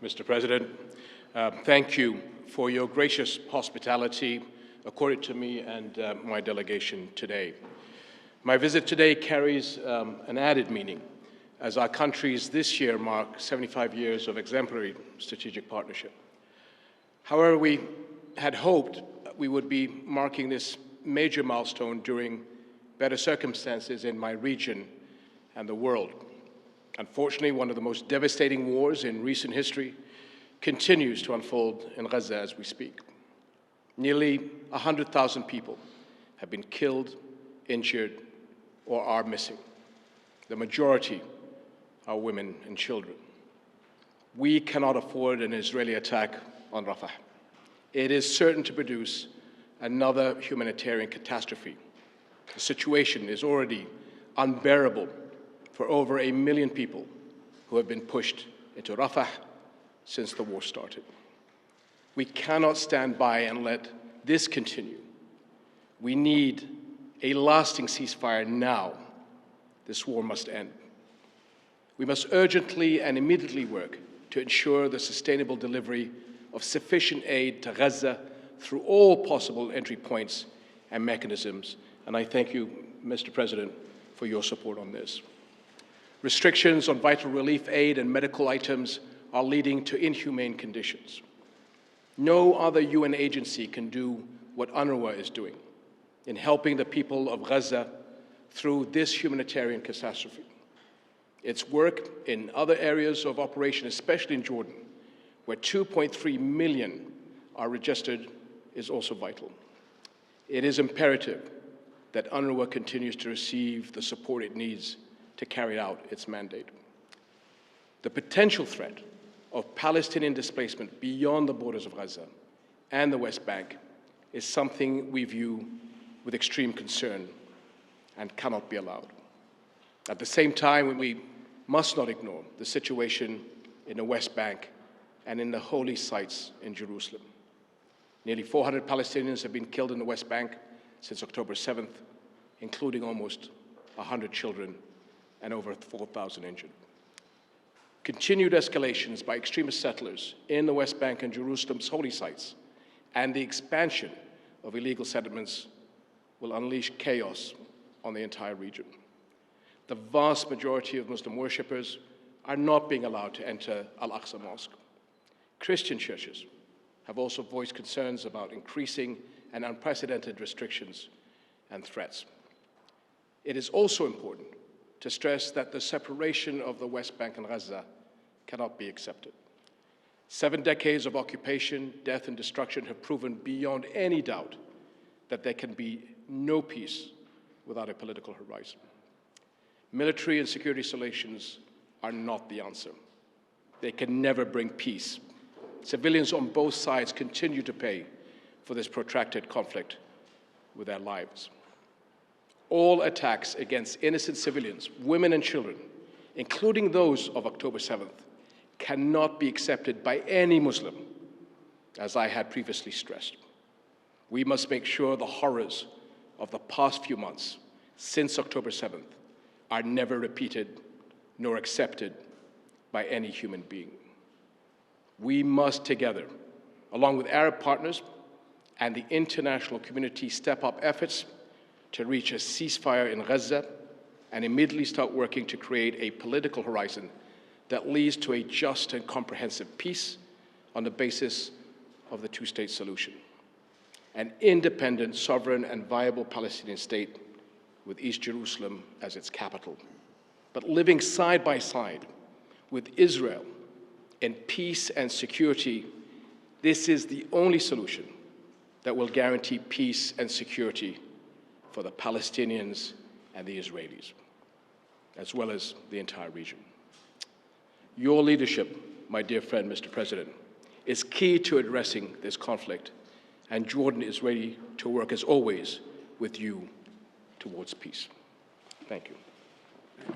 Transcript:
Mr. President, thank you for your gracious hospitality accorded to me and my delegation today. My visit today carries an added meaning as our countries this year mark 75 years of exemplary strategic partnership. However, we had hoped we would be marking this major milestone during better circumstances in my region and the world. Unfortunately, one of the most devastating wars in recent history continues to unfold in Gaza as we speak. Nearly 100,000 people have been killed, injured, or are missing. The majority are women and children. We cannot afford an Israeli attack on Rafah. It is certain to produce another humanitarian catastrophe. The situation is already unbearable for over 1 million people who have been pushed into Rafah since the war started. We cannot stand by and let this continue. We need a lasting ceasefire now. This war must end. We must urgently and immediately work to ensure the sustainable delivery of sufficient aid to Gaza through all possible entry points and mechanisms. And I thank you, Mr. President, for your support on this. Restrictions on vital relief aid and medical items are leading to inhumane conditions. No other UN agency can do what UNRWA is doing in helping the people of Gaza through this humanitarian catastrophe. Its work in other areas of operation, especially in Jordan, where 2.3 million are registered, is also vital. It is imperative that UNRWA continues to receive the support it needs to carry out its mandate. The potential threat of Palestinian displacement beyond the borders of Gaza and the West Bank is something we view with extreme concern and cannot be allowed. At the same time, we must not ignore the situation in the West Bank and in the holy sites in Jerusalem. Nearly 400 Palestinians have been killed in the West Bank since October 7th, including almost 100 children and over 4,000 injured. Continued escalations by extremist settlers in the West Bank and Jerusalem's holy sites and the expansion of illegal settlements will unleash chaos on the entire region. The vast majority of Muslim worshippers are not being allowed to enter Al-Aqsa Mosque. Christian churches have also voiced concerns about increasing and unprecedented restrictions and threats. It is also important to stress that the separation of the West Bank and Gaza cannot be accepted. 7 decades of occupation, death, and destruction have proven beyond any doubt that there can be no peace without a political horizon. Military and security solutions are not the answer. They can never bring peace. Civilians on both sides continue to pay for this protracted conflict with their lives. All attacks against innocent civilians, women and children, including those of October 7th, cannot be accepted by any Muslim, as I had previously stressed. We must make sure the horrors of the past few months since October 7th are never repeated nor accepted by any human being. We must together, along with Arab partners and the international community, step up efforts to reach a ceasefire in Gaza and immediately start working to create a political horizon that leads to a just and comprehensive peace on the basis of the two-state solution. An independent, sovereign, and viable Palestinian state with East Jerusalem as its capital, but living side by side with Israel in peace and security. This is the only solution that will guarantee peace and security for the Palestinians and the Israelis, as well as the entire region. Your leadership, my dear friend, Mr. President, is key to addressing this conflict, and Jordan is ready to work, as always, with you towards peace. Thank you.